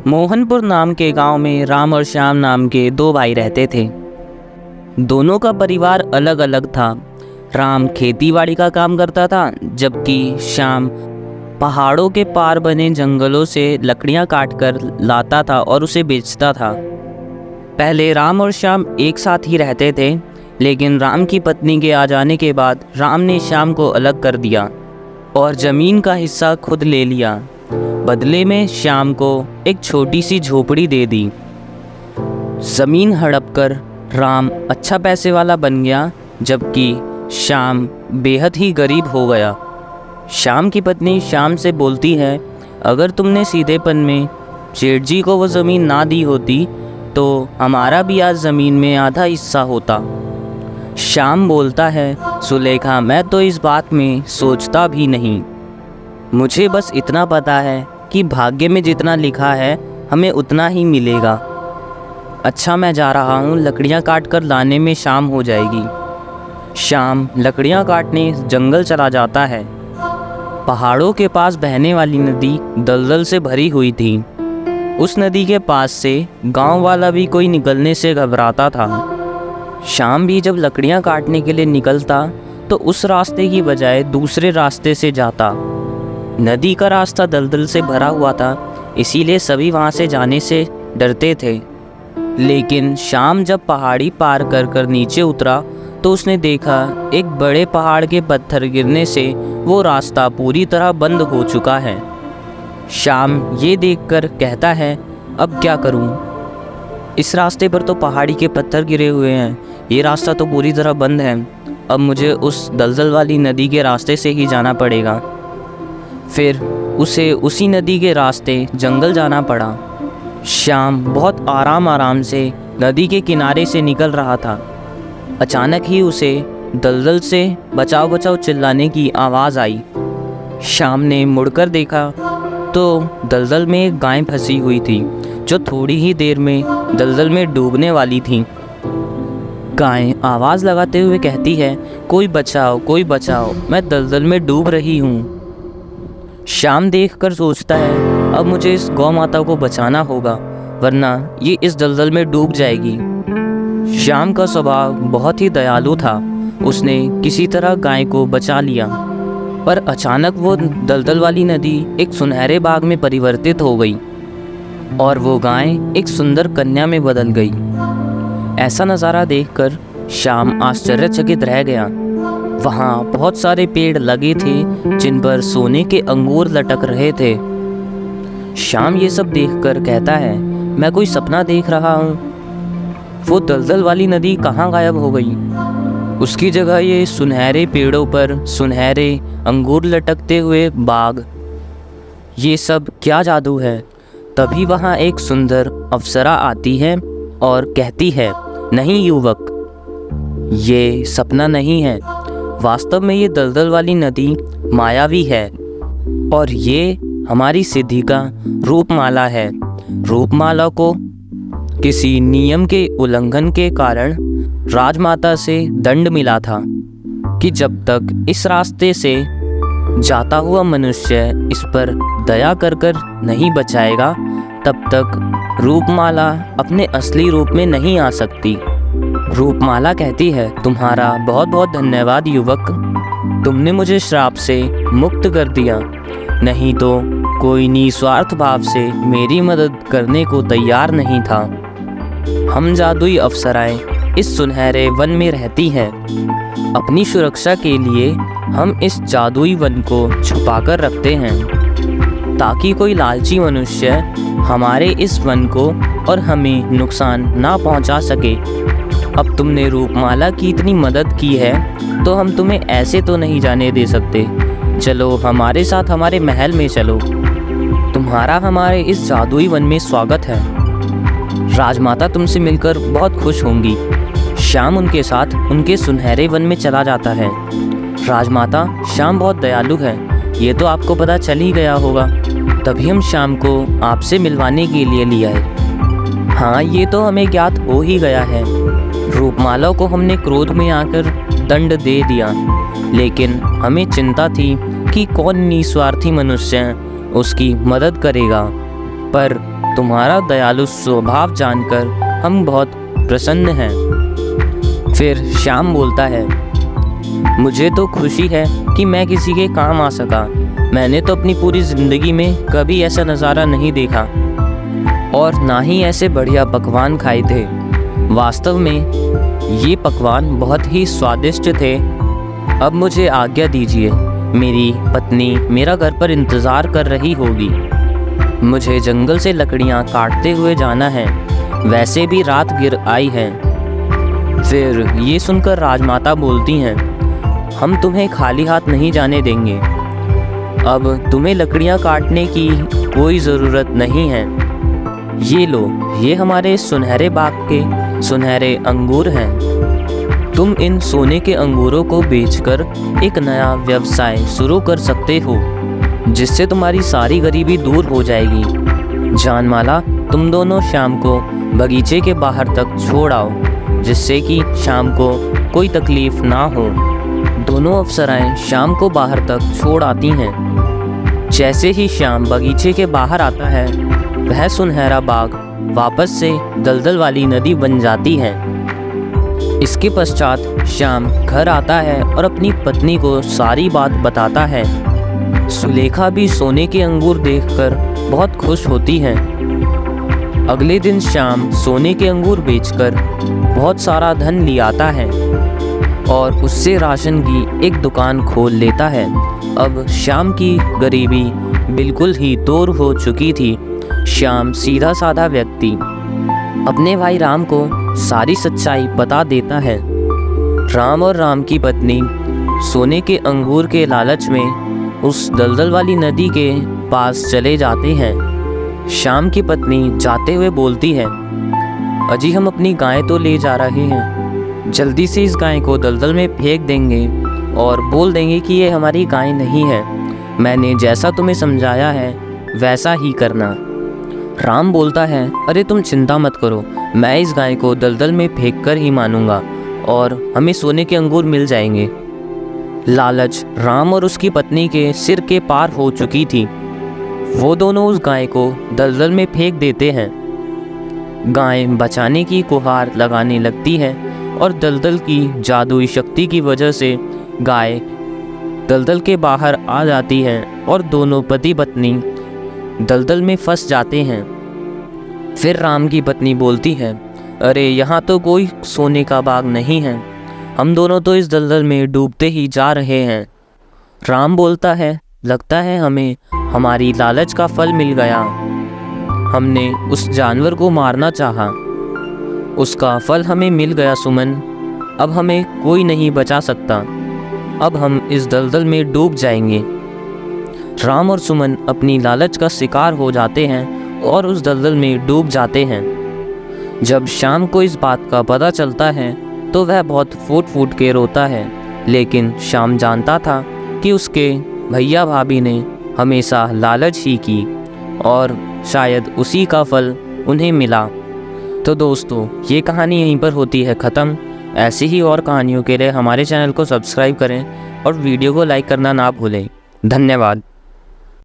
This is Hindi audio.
मोहनपुर नाम के गांव में राम और श्याम नाम के दो भाई रहते थे। दोनों का परिवार अलग अलग था। राम खेतीबाड़ी का काम करता था, जबकि श्याम पहाड़ों के पार बने जंगलों से लकड़ियां काटकर लाता था और उसे बेचता था। पहले राम और श्याम एक साथ ही रहते थे, लेकिन राम की पत्नी के आ जाने के बाद राम ने श्याम को अलग कर दिया और ज़मीन का हिस्सा खुद ले लिया। बदले में श्याम को एक छोटी सी झोपड़ी दे दी। ज़मीन हड़प कर राम अच्छा पैसे वाला बन गया, जबकि श्याम बेहद ही गरीब हो गया। श्याम की पत्नी श्याम से बोलती है, अगर तुमने सीधेपन में सेठ जी को वो ज़मीन ना दी होती तो हमारा भी आज ज़मीन में आधा हिस्सा होता। श्याम बोलता है, सुलेखा, मैं तो इस बात में सोचता भी नहीं। मुझे बस इतना पता है कि भाग्य में जितना लिखा है हमें उतना ही मिलेगा। अच्छा, मैं जा रहा हूँ, लकड़ियाँ काट कर लाने में शाम हो जाएगी। श्याम लकड़ियाँ काटने जंगल चला जाता है। पहाड़ों के पास बहने वाली नदी दलदल से भरी हुई थी। उस नदी के पास से गांव वाला भी कोई निकलने से घबराता था। श्याम भी जब लकड़ियाँ काटने के लिए निकलता तो उस रास्ते की बजाय दूसरे रास्ते से जाता। नदी का रास्ता दलदल से भरा हुआ था, इसीलिए सभी वहाँ से जाने से डरते थे। लेकिन श्याम जब पहाड़ी पार कर कर नीचे उतरा तो उसने देखा एक बड़े पहाड़ के पत्थर गिरने से वो रास्ता पूरी तरह बंद हो चुका है। श्याम ये देखकर कहता है, अब क्या करूं? इस रास्ते पर तो पहाड़ी के पत्थर गिरे हुए हैं, ये रास्ता तो पूरी तरह बंद है। अब मुझे उस दलदल वाली नदी के रास्ते से ही जाना पड़ेगा। फिर उसे उसी नदी के रास्ते जंगल जाना पड़ा। श्याम बहुत आराम से नदी के किनारे से निकल रहा था। अचानक ही उसे दलदल से बचाओ बचाओ चिल्लाने की आवाज़ आई। श्याम ने मुड़कर देखा तो दलदल में एक गाय फंसी हुई थी, जो थोड़ी ही देर में दलदल में डूबने वाली थी। गाय आवाज़ लगाते हुए कहती है, कोई बचाओ, मैं दलदल में डूब रही हूँ। श्याम देखकर सोचता है, अब मुझे इस गौ माता को बचाना होगा, वरना ये इस दलदल में डूब जाएगी। श्याम का स्वभाव बहुत ही दयालु था। उसने किसी तरह गाय को बचा लिया, पर अचानक वो दलदल वाली नदी एक सुनहरे बाग में परिवर्तित हो गई और वो गाय एक सुंदर कन्या में बदल गई। ऐसा नज़ारा देखकर श्याम आश्चर्यचकित रह गया। वहाँ बहुत सारे पेड़ लगे थे जिन पर सोने के अंगूर लटक रहे थे। श्याम ये सब देखकर कहता है, मैं कोई सपना देख रहा हूँ। वो दलदल वाली नदी कहाँ गायब हो गई? उसकी जगह ये सुनहरे पेड़ों पर सुनहरे अंगूर लटकते हुए बाग, ये सब क्या जादू है? तभी वहाँ एक सुंदर अप्सरा आती है और कहती है, नहीं युवक, ये सपना नहीं है, वास्तव में ये दलदल वाली नदी मायावी है और ये हमारी सिद्धि का रूपमाला है। रूपमाला को किसी नियम के उल्लंघन के कारण राजमाता से दंड मिला था कि जब तक इस रास्ते से जाता हुआ मनुष्य इस पर दया कर कर नहीं बचाएगा, तब तक रूपमाला अपने असली रूप में नहीं आ सकती। रूपमाला कहती है, तुम्हारा बहुत बहुत धन्यवाद युवक, तुमने मुझे श्राप से मुक्त कर दिया, नहीं तो कोई निस्वार्थ भाव से मेरी मदद करने को तैयार नहीं था। हम जादुई अप्सराएं इस सुनहरे वन में रहती हैं। अपनी सुरक्षा के लिए हम इस जादुई वन को छुपाकर रखते हैं, ताकि कोई लालची मनुष्य हमारे इस वन को और हमें नुकसान ना पहुंचा सके। अब तुमने रूपमाला की इतनी मदद की है तो हम तुम्हें ऐसे तो नहीं जाने दे सकते। चलो हमारे साथ हमारे महल में चलो, तुम्हारा हमारे इस जादुई वन में स्वागत है। राजमाता तुमसे मिलकर बहुत खुश होंगी। श्याम उनके साथ उनके सुनहरे वन में चला जाता है। राजमाता, श्याम बहुत दयालु है, ये तो आपको पता चल ही गया होगा, तभी हम श्याम को आपसे मिलवाने के लिए ले आए। हाँ, ये तो हमें ज्ञात हो ही गया है। रूपमाला को हमने क्रोध में आकर दंड दे दिया, लेकिन हमें चिंता थी कि कौन निस्वार्थी मनुष्य उसकी मदद करेगा। पर तुम्हारा दयालु स्वभाव जानकर हम बहुत प्रसन्न हैं। फिर श्याम बोलता है, मुझे तो खुशी है कि मैं किसी के काम आ सका। मैंने तो अपनी पूरी ज़िंदगी में कभी ऐसा नज़ारा नहीं देखा और ना ही ऐसे बढ़िया पकवान खाए थे। वास्तव में ये पकवान बहुत ही स्वादिष्ट थे। अब मुझे आज्ञा दीजिए, मेरी पत्नी मेरा घर पर इंतज़ार कर रही होगी। मुझे जंगल से लकड़ियाँ काटते हुए जाना है, वैसे भी रात गिर आई है। फिर ये सुनकर राजमाता बोलती हैं, हम तुम्हें खाली हाथ नहीं जाने देंगे। अब तुम्हें लकड़ियाँ काटने की कोई ज़रूरत नहीं है। ये लो, ये हमारे सुनहरे बाग के सुनहरे अंगूर हैं। तुम इन सोने के अंगूरों को बेचकर एक नया व्यवसाय शुरू कर सकते हो, जिससे तुम्हारी सारी गरीबी दूर हो जाएगी। जानमाला, तुम दोनों शाम को बगीचे के बाहर तक छोड़ आओ, जिससे कि शाम को कोई तकलीफ़ ना हो। दोनों अप्सराएं शाम को बाहर तक छोड़ आती हैं। जैसे ही शाम बगीचे के बाहर आता है, वह सुनहरा बाग वापस से दलदल वाली नदी बन जाती है। इसके पश्चात श्याम घर आता है और अपनी पत्नी को सारी बात बताता है। सुलेखा भी सोने के अंगूर देखकर बहुत खुश होती है। अगले दिन श्याम सोने के अंगूर बेचकर बहुत सारा धन ले आता है और उससे राशन की एक दुकान खोल लेता है। अब श्याम की गरीबी बिल्कुल ही दूर हो चुकी थी। श्याम सीधा साधा व्यक्ति अपने भाई राम को सारी सच्चाई बता देता है। राम और राम की पत्नी सोने के अंगूर के लालच में उस दलदल वाली नदी के पास चले जाते हैं। श्याम की पत्नी जाते हुए बोलती है, अजी हम अपनी गाय तो ले जा रहे हैं, जल्दी से इस गाय को दलदल में फेंक देंगे और बोल देंगे कि ये हमारी गाय नहीं है। मैंने जैसा तुम्हें समझाया है वैसा ही करना। राम बोलता है, अरे तुम चिंता मत करो, मैं इस गाय को दलदल में फेंक कर ही मानूंगा और हमें सोने के अंगूर मिल जाएंगे। लालच राम और उसकी पत्नी के सिर के पार हो चुकी थी। वो दोनों उस गाय को दलदल में फेंक देते हैं। गाय बचाने की गुहार लगाने लगती है और दलदल की जादुई शक्ति की वजह से गाय दलदल के बाहर आ जाती है और दोनों पति पत्नी दलदल में फंस जाते हैं। फिर राम की पत्नी बोलती है, अरे यहाँ तो कोई सोने का बाग नहीं है, हम दोनों तो इस दलदल में डूबते ही जा रहे हैं। राम बोलता है, लगता है हमें हमारी लालच का फल मिल गया। हमने उस जानवर को मारना चाहा, उसका फल हमें मिल गया सुमन। अब हमें कोई नहीं बचा सकता, अब हम इस दलदल में डूब जाएंगे। राम और सुमन अपनी लालच का शिकार हो जाते हैं और उस दलदल में डूब जाते हैं। जब श्याम को इस बात का पता चलता है तो वह बहुत फूट फूट के रोता है, लेकिन श्याम जानता था कि उसके भैया भाभी ने हमेशा लालच ही की और शायद उसी का फल उन्हें मिला। तो दोस्तों, ये कहानी यहीं पर होती है ख़त्म। ऐसी ही और कहानियों के लिए हमारे चैनल को सब्सक्राइब करें और वीडियो को लाइक करना ना भूलें। धन्यवाद।